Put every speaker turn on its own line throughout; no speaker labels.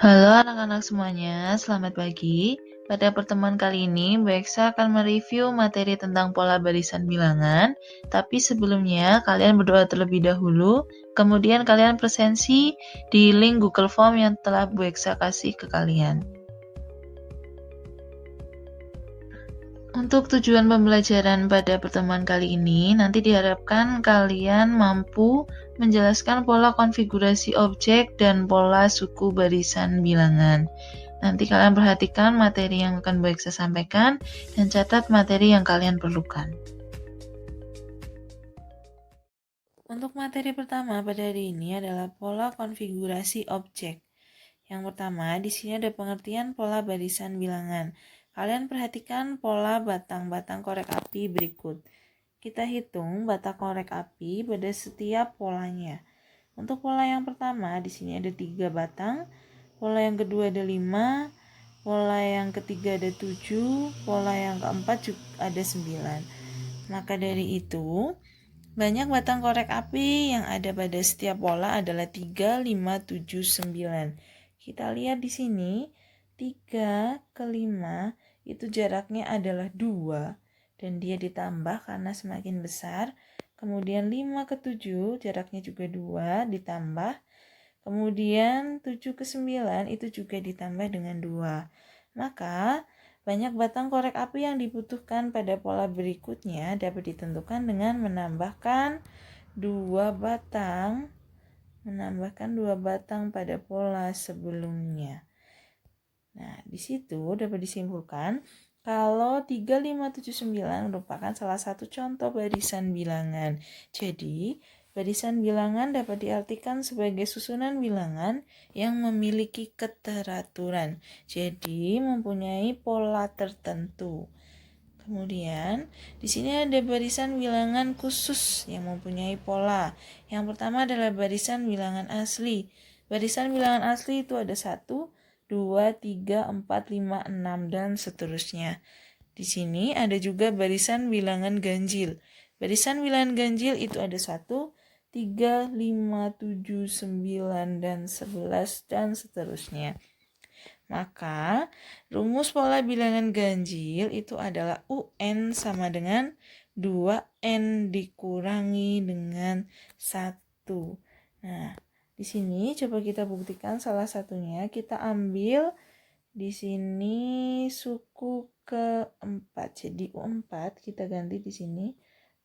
Halo anak-anak semuanya, selamat pagi. Pada pertemuan kali ini, Bu Eksa akan mereview materi tentang pola barisan bilangan. Tapi sebelumnya, kalian berdoa terlebih dahulu, kemudian kalian presensi di link Google Form yang telah Bu Eksa kasih ke kalian. Untuk tujuan pembelajaran pada pertemuan kali ini, nanti diharapkan kalian mampu menjelaskan pola konfigurasi objek dan pola suku barisan bilangan. Nanti kalian perhatikan materi yang akan Bu Eksa sampaikan dan catat materi yang kalian perlukan. Untuk materi pertama pada hari ini adalah pola konfigurasi objek. Yang pertama, di sini ada pengertian pola barisan bilangan. Kalian perhatikan pola batang-batang korek api berikut. Kita hitung batang korek api pada setiap polanya. Untuk pola yang pertama, di sini ada 3 batang. Pola yang kedua ada 5. Pola yang ketiga ada 7. Pola yang keempat juga ada 9. Maka dari itu, banyak batang korek api yang ada pada setiap pola adalah 3, 5, 7, 9. Kita lihat di sini, 3 ke 5 itu jaraknya adalah 2 dan dia ditambah karena semakin besar. Kemudian 5 ke 7 jaraknya juga 2 ditambah. Kemudian 7 ke 9 itu juga ditambah dengan 2. Maka banyak batang korek api yang dibutuhkan pada pola berikutnya dapat ditentukan dengan menambahkan 2 batang pada pola sebelumnya. Nah, di situ dapat disimpulkan kalau 3, 5, 7, 9 merupakan salah satu contoh barisan bilangan. Jadi, barisan bilangan dapat diartikan sebagai susunan bilangan yang memiliki keteraturan. Jadi, mempunyai pola tertentu. Kemudian, di sini ada barisan bilangan khusus yang mempunyai pola. Yang pertama adalah barisan bilangan asli. Barisan bilangan asli itu ada 1, 2, 3, 4, 5, 6, dan seterusnya. Di sini ada juga barisan bilangan ganjil. Barisan bilangan ganjil itu ada 1, 3, 5, 7, 9, dan 11, dan seterusnya. Maka, rumus pola bilangan ganjil itu adalah UN sama dengan 2N dikurangi dengan 1. Nah, di sini coba kita buktikan salah satunya. Kita ambil di sini suku keempat. Jadi U4 kita ganti di sini.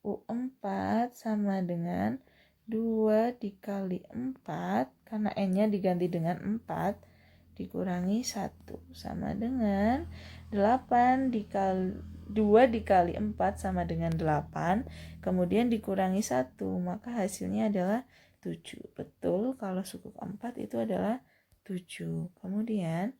U4 sama dengan 2 dikali 4 karena N-nya diganti dengan 4 dikurangi 1 sama dengan 8 dikali 2 dikali 4 sama dengan 8, kemudian dikurangi 1, maka hasilnya adalah 7. Betul kalau suku keempat itu adalah 7. Kemudian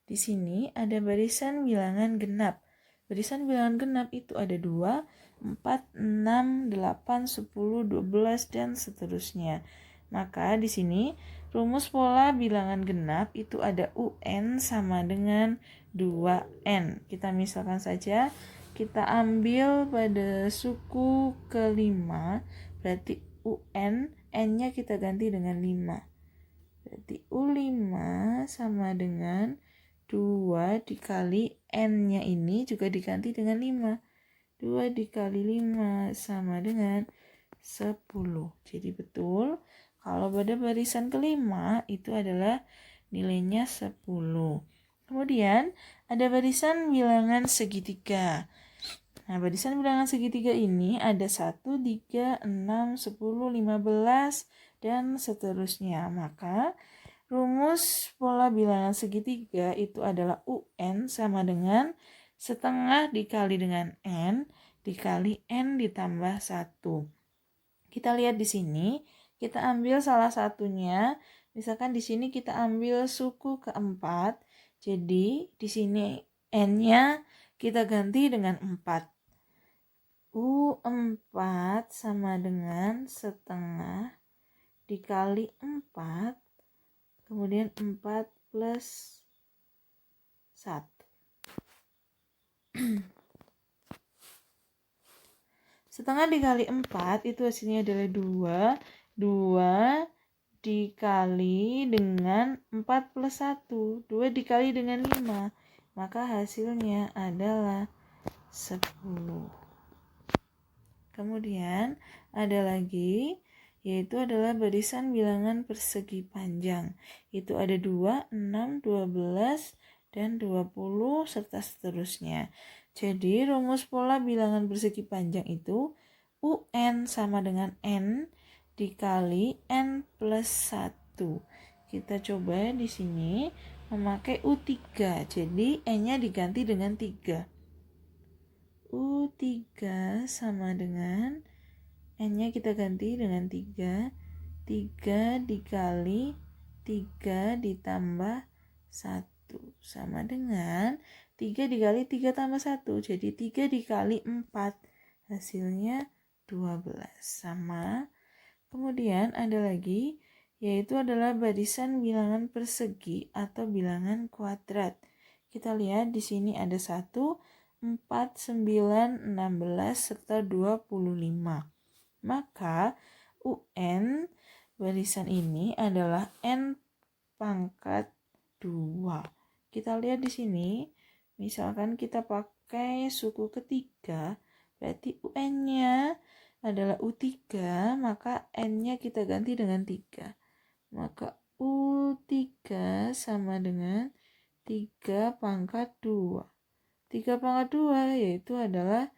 di sini ada barisan bilangan genap. Barisan bilangan genap itu ada 2, 4, 6, 8, 10, 12, dan seterusnya. Maka di sini rumus pola bilangan genap itu ada UN sama dengan 2N. Kita misalkan saja kita ambil pada suku kelima, berarti UN, N-nya kita ganti dengan 5. Berarti U5 sama dengan 2 dikali N-nya ini juga diganti dengan 5. 2 dikali 5 sama dengan 10. Jadi betul, kalau pada barisan kelima itu adalah nilainya 10. Kemudian ada barisan bilangan segitiga. Nah, barisan bilangan segitiga ini ada 1, 3, 6, 10, 15, dan seterusnya. Maka rumus pola bilangan segitiga itu adalah UN sama dengan setengah dikali dengan N dikali N ditambah 1. Kita lihat di sini, kita ambil salah satunya. Misalkan di sini kita ambil suku keempat. Jadi di sini N-nya kita ganti dengan 4. U4 sama dengan setengah dikali 4, kemudian 4 plus 1. Setengah dikali 4 itu hasilnya adalah 2. 2 dikali dengan 4 plus 1. 2 dikali dengan 5. Maka hasilnya adalah 10. Kemudian ada lagi, yaitu adalah barisan bilangan persegi panjang. Itu ada 2, 6, 12, dan 20, serta seterusnya. Jadi rumus pola bilangan persegi panjang itu UN sama dengan N dikali N plus 1. Kita coba di sini memakai U3. Jadi N-nya diganti dengan 3. U3 sama dengan N-nya kita ganti dengan 3. 3 dikali 3 ditambah 1 sama dengan 3 dikali 3 tambah 1. Jadi 3 dikali 4. Hasilnya 12 sama. Kemudian ada lagi, yaitu adalah barisan bilangan persegi atau bilangan kuadrat. Kita lihat di sini ada 1, 4, 9, 16, serta 25. Maka UN barisan ini adalah N pangkat 2. Kita lihat di sini, misalkan kita pakai suku ketiga, berarti UN-nya adalah U3, maka N-nya kita ganti dengan 3. Maka U3 sama dengan 3 pangkat 2. 3 pangkat 2 yaitu adalah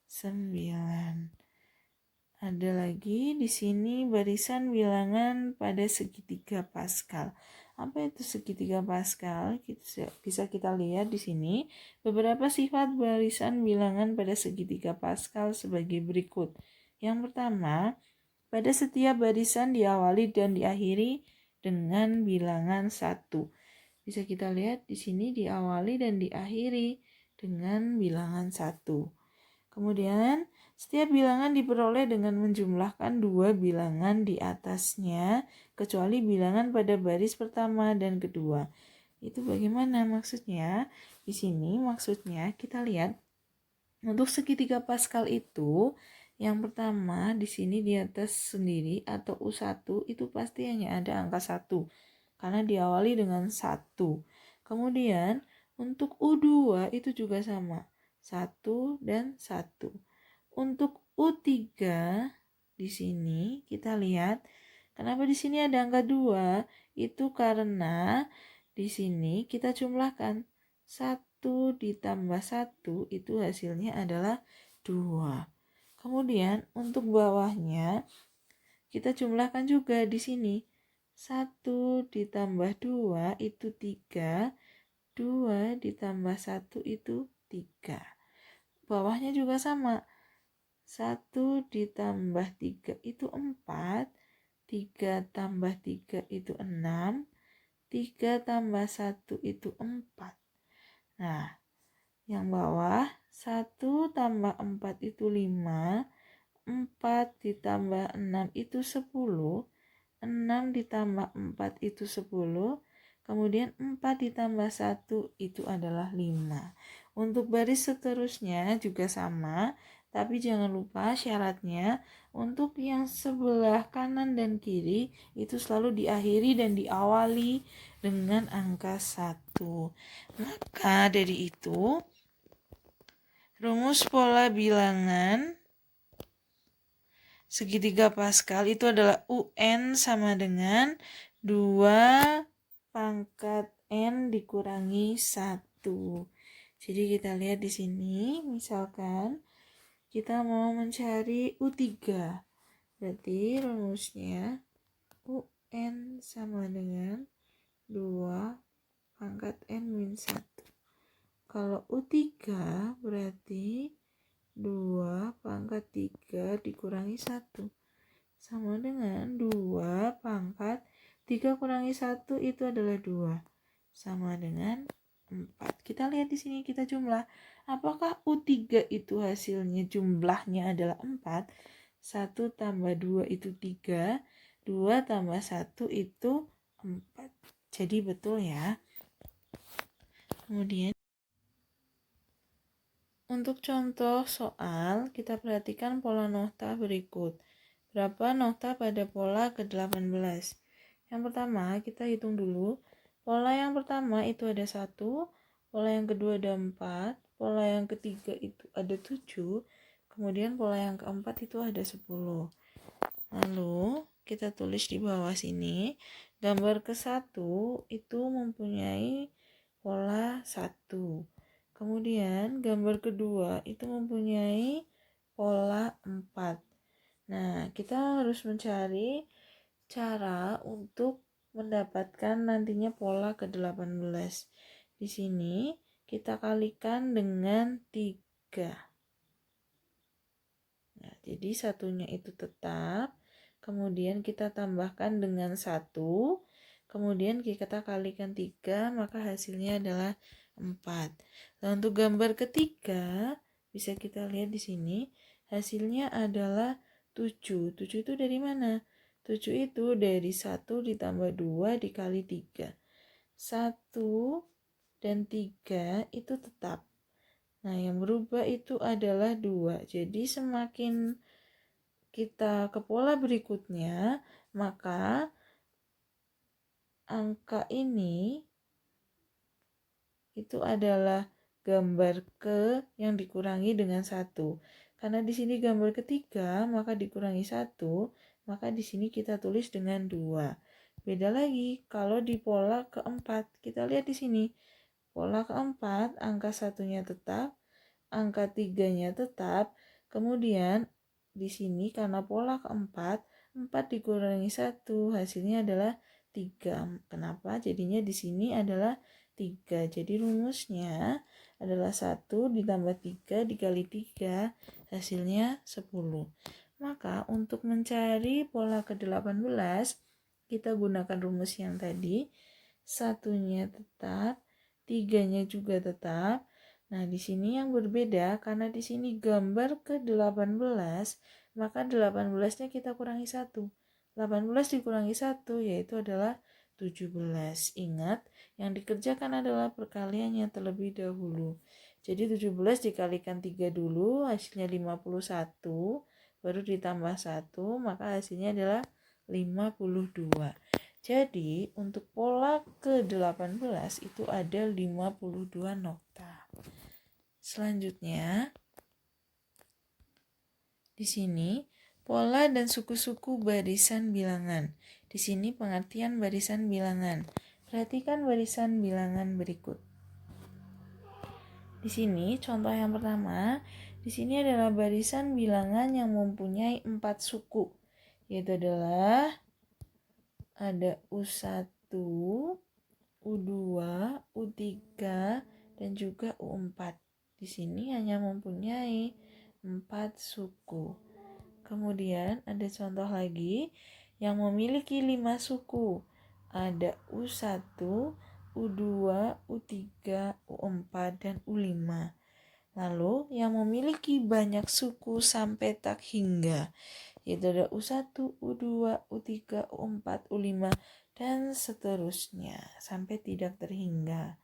9. Ada lagi di sini barisan bilangan pada segitiga Pascal. Apa itu segitiga Pascal? Bisa kita lihat di sini beberapa sifat barisan bilangan pada segitiga Pascal sebagai berikut. Yang pertama, pada setiap barisan diawali dan diakhiri dengan bilangan 1. Bisa kita lihat di sini diawali dan diakhiri dengan bilangan 1. Kemudian, setiap bilangan diperoleh dengan menjumlahkan 2 bilangan di atasnya, kecuali bilangan pada baris pertama dan kedua. Itu bagaimana maksudnya? Di sini maksudnya kita lihat untuk segitiga Pascal itu, yang pertama di sini di atas sendiri atau U1 itu pasti hanya ada angka 1 karena diawali dengan 1. Kemudian untuk U2 itu juga sama, 1 dan 1. Untuk U3 di sini kita lihat kenapa di sini ada angka 2? Itu karena di sini kita jumlahkan 1 ditambah 1 itu hasilnya adalah 2. Kemudian untuk bawahnya kita jumlahkan juga di sini. 1 ditambah 2 itu 3. 2 ditambah 1 itu 3. Bawahnya juga sama. 1 ditambah 3 itu 4. 3 tambah 3 itu 6. 3 tambah 1 itu 4. Nah, yang bawah 1 tambah 4 itu 5. 4 ditambah 6 itu 10. 6 ditambah 4 itu 10. Kemudian 4 ditambah 1 itu adalah 5. Untuk baris seterusnya juga sama, tapi jangan lupa syaratnya untuk yang sebelah kanan dan kiri itu selalu diakhiri dan diawali dengan angka 1. Maka dari itu, rumus pola bilangan segitiga Pascal itu adalah UN sama dengan 2 pangkat N dikurangi 1. Jadi kita lihat di sini, misalkan kita mau mencari U3. Berarti rumusnya UN sama dengan 2 pangkat N min 1. Kalau U3 berarti 2 pangkat 3 dikurangi 1 sama dengan 2 pangkat 3 kurangi 1 itu adalah 2 sama dengan 4. Kita lihat di sini kita jumlah. Apakah U3 itu hasilnya jumlahnya adalah 4? 1 tambah 2 itu 3. 2 tambah 1 itu 4. Jadi betul ya. Kemudian untuk contoh soal, kita perhatikan pola nokta berikut. Berapa nokta pada pola ke-18? Yang pertama kita hitung dulu. Pola yang pertama itu ada 1, pola yang kedua ada 4, pola yang ketiga itu ada 7, kemudian pola yang keempat itu ada 10. Lalu kita tulis di bawah sini, gambar ke-1 itu mempunyai pola 1. Kemudian gambar kedua itu mempunyai pola 4. Nah, kita harus mencari cara untuk mendapatkan nantinya pola ke-18. Di sini kita kalikan dengan 3. Nah, jadi satunya itu tetap, kemudian kita tambahkan dengan 1, kemudian kita kalikan 3, maka hasilnya adalah 4. Nah, untuk gambar ketiga, bisa kita lihat di sini, hasilnya adalah 7. 7 itu dari mana? 7 itu dari 1 ditambah 2 dikali 3. 1 dan 3 itu tetap. Nah, yang berubah itu adalah 2. Jadi semakin kita ke pola berikutnya, maka angka ini itu adalah gambar ke yang dikurangi dengan 1. Karena di sini gambar ketiga, maka dikurangi 1, maka di sini kita tulis dengan 2. Beda lagi kalau di pola keempat. Kita lihat di sini. Pola keempat, angka satunya tetap, angka 3-nya tetap. Kemudian di sini karena pola keempat, 4 dikurangi 1, hasilnya adalah 3. Kenapa? Jadinya di sini adalah 3. Jadi rumusnya adalah 1 ditambah 3 dikali 3, hasilnya 10. Maka untuk mencari pola ke-18, kita gunakan rumus yang tadi. Satunya tetap, 3-nya juga tetap. Nah, di sini yang berbeda karena di sini gambar ke-18, maka 18-nya kita kurangi 1. 18 dikurangi 1 yaitu adalah 17. Ingat, yang dikerjakan adalah perkaliannya terlebih dahulu. Jadi 17 dikalikan 3 dulu, hasilnya 51, baru ditambah 1, maka hasilnya adalah 52. Jadi, untuk pola ke-18 itu ada 52 nokta. Selanjutnya, di sini pola dan suku-suku barisan bilangan. Di sini pengertian barisan bilangan. Perhatikan barisan bilangan berikut. Di sini contoh yang pertama, di sini adalah barisan bilangan yang mempunyai 4 suku, yaitu adalah ada U1, U2, U3, dan juga U4. Di sini hanya mempunyai 4 suku. Kemudian ada contoh lagi yang memiliki 5 suku. Ada U1, U2, U3, U4, dan U5. Lalu yang memiliki banyak suku sampai tak hingga, yaitu ada U1, U2, U3, U4, U5, dan seterusnya sampai tidak terhingga.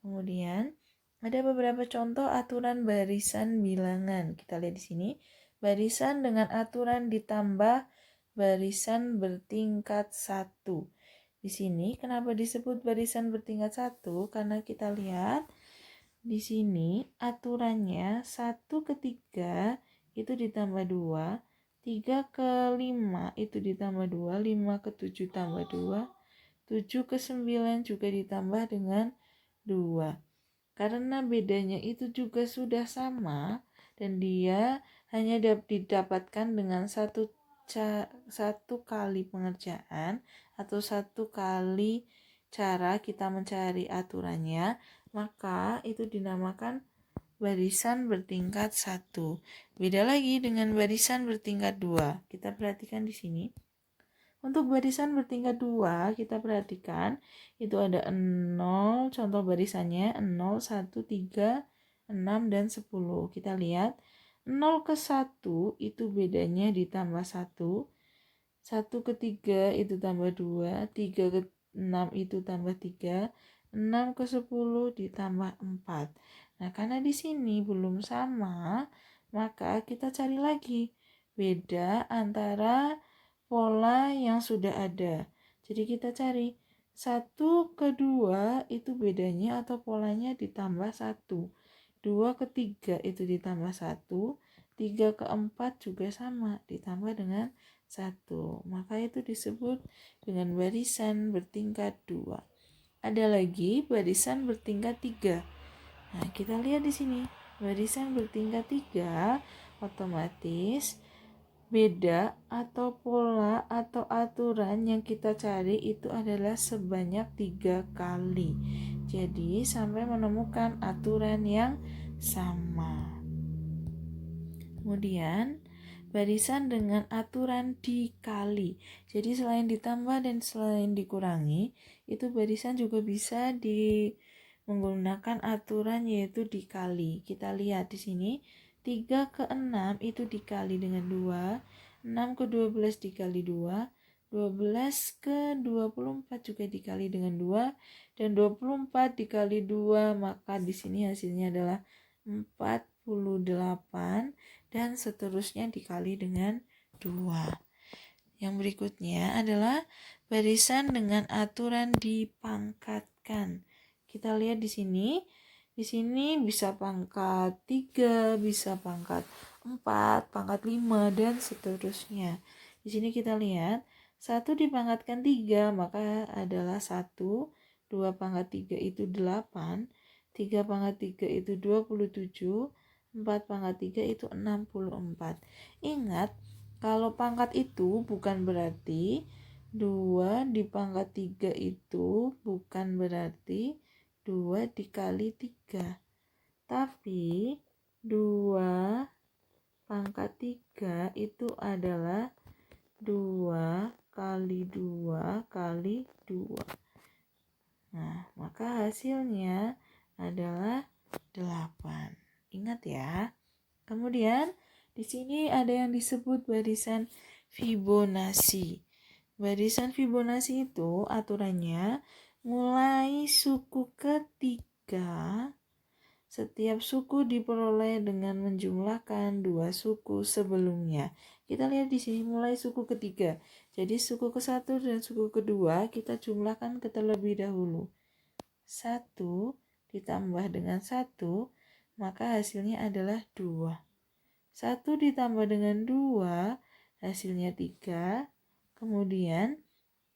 Kemudian ada beberapa contoh aturan barisan bilangan. Kita lihat di sini, barisan dengan aturan ditambah barisan bertingkat 1. Di sini kenapa disebut barisan bertingkat 1? Karena kita lihat di sini aturannya 1 ke 3 itu ditambah 2, 3 ke 5 itu ditambah 2, 5 ke 7 tambah 2, 7 ke 9 juga ditambah dengan 2. Karena bedanya itu juga sudah sama dan dia hanya didapatkan dengan satu kali pengerjaan atau satu kali cara kita mencari aturannya, maka itu dinamakan barisan bertingkat 1. Beda lagi dengan barisan bertingkat 2. Kita perhatikan di sini. Untuk barisan bertingkat 2, kita perhatikan itu ada 0, contoh barisannya 0, 1, 3, 6, dan 10. Kita lihat 0 ke 1 itu bedanya ditambah 1, 1 ke 3 itu tambah 2, 3 ke 6 itu tambah 3, 6 ke 10 ditambah 4. Nah, karena di sini belum sama, maka kita cari lagi beda antara pola yang sudah ada. Jadi kita cari 1 ke 2 itu bedanya atau polanya ditambah 1. 2 ke 3 itu ditambah 1. 3 ke 4 juga sama, ditambah dengan 1. Maka itu disebut dengan barisan bertingkat 2. Ada lagi barisan bertingkat 3. Nah, kita lihat di sini. Barisan bertingkat 3 otomatis beda atau pola atau aturan yang kita cari itu adalah sebanyak 3 kali. Jadi sampai menemukan aturan yang sama. Kemudian barisan dengan aturan dikali. Jadi selain ditambah dan selain dikurangi, itu barisan juga bisa menggunakan aturan yaitu dikali. Kita lihat di sini 3 ke 6 itu dikali dengan 2, 6 ke 12 dikali 2, 12 ke 24 juga dikali dengan 2, dan 24 dikali 2, maka di sini hasilnya adalah 48, dan seterusnya dikali dengan 2. Yang berikutnya adalah barisan dengan aturan dipangkatkan. Kita lihat di sini. Di sini bisa pangkat 3, bisa pangkat 4, pangkat 5, dan seterusnya. Di sini kita lihat 1 dipangkatkan 3, maka adalah 1. 2 pangkat 3 itu 8. 3 pangkat 3 itu 27. 4 pangkat 3 itu 64. Ingat, kalau pangkat itu bukan berarti 2 dipangkat 3 itu bukan berarti 2 dikali 3. Tapi 2 pangkat 3 itu adalah 2 kali 2 kali 2. Nah, maka hasilnya adalah 8. Ingat ya. Kemudian di sini ada yang disebut barisan Fibonacci. Barisan Fibonacci itu aturannya mulai suku ketiga, setiap suku diperoleh dengan menjumlahkan 2 suku sebelumnya. Kita lihat di sini mulai suku ketiga. Jadi suku ke-1 dan suku kedua kita jumlahkan terlebih dahulu. 1 ditambah dengan 1, maka hasilnya adalah 2. 1 ditambah dengan 2, hasilnya 3. Kemudian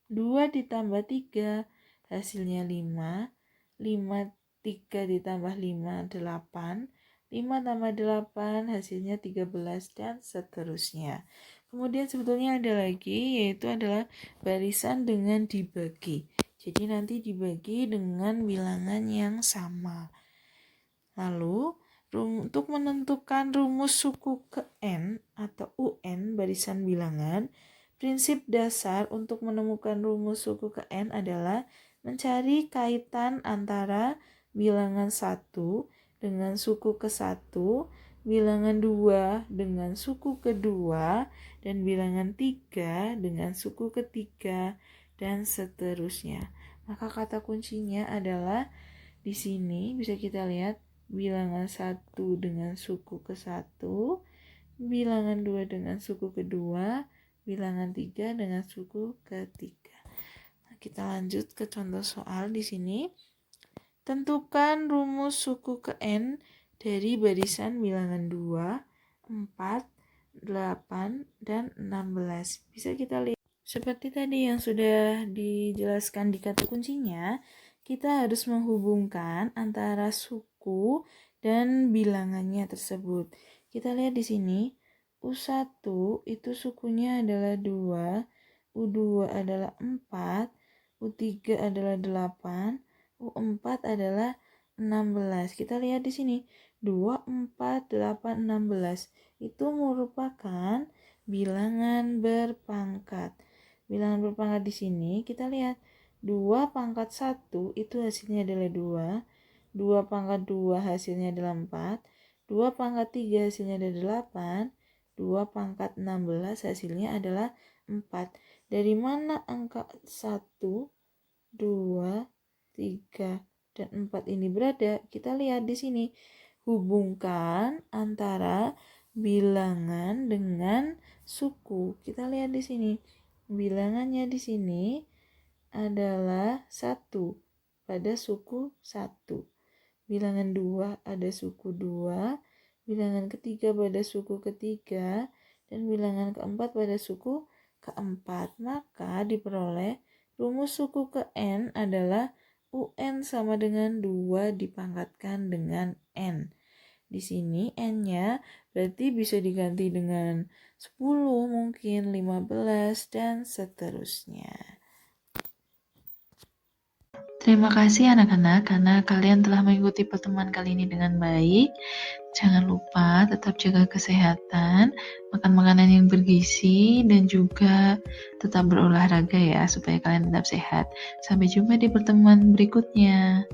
2 ditambah 3, hasilnya 5. 5, 3 ditambah 5, 8. 5 tambah 8, hasilnya 13, dan seterusnya. Kemudian sebetulnya ada lagi, yaitu adalah barisan dengan dibagi. Jadi nanti dibagi dengan bilangan yang sama. Lalu untuk menentukan rumus suku ke N atau UN barisan bilangan, prinsip dasar untuk menemukan rumus suku ke N adalah mencari kaitan antara bilangan 1 dengan suku ke-1, bilangan 2 dengan suku kedua, dan bilangan 3 dengan suku ketiga, dan seterusnya. Maka kata kuncinya adalah di sini bisa kita lihat bilangan 1 dengan suku ke-1, bilangan 2 dengan suku kedua, bilangan 3 dengan suku ketiga. Nah, kita lanjut ke contoh soal di sini. Tentukan rumus suku ke N dari barisan bilangan 2, 4, 8, dan 16. Bisa kita lihat seperti tadi yang sudah dijelaskan di kata kuncinya, kita harus menghubungkan antara suku dan bilangannya tersebut. Kita lihat di sini, U1 itu sukunya adalah 2, U2 adalah 4, U3 adalah 8, U4 adalah 16. Kita lihat di sini, 2, 4, 8, 16. Itu merupakan bilangan berpangkat. Bilangan berpangkat di sini kita lihat 2 pangkat 1 itu hasilnya adalah 2, 2 pangkat 2 hasilnya adalah 4, 2 pangkat 3 hasilnya adalah 8, 2 pangkat 16 hasilnya adalah 4. Dari mana angka 1, 2, 3, dan 4 ini berada? Kita lihat di sini. Hubungkan antara bilangan dengan suku. Kita lihat di sini. Bilangannya di sini adalah 1 pada suku 1. Bilangan 2 ada suku 2, bilangan ketiga pada suku ketiga, dan bilangan keempat pada suku keempat. Maka diperoleh rumus suku ke N adalah UN sama dengan 2 dipangkatkan dengan N. Di sini N-nya berarti bisa diganti dengan 10, mungkin 15, dan seterusnya. Terima kasih anak-anak karena kalian telah mengikuti pertemuan kali ini dengan baik. Jangan lupa tetap jaga kesehatan, makan makanan yang bergizi, dan juga tetap berolahraga ya supaya kalian tetap sehat. Sampai jumpa di pertemuan berikutnya.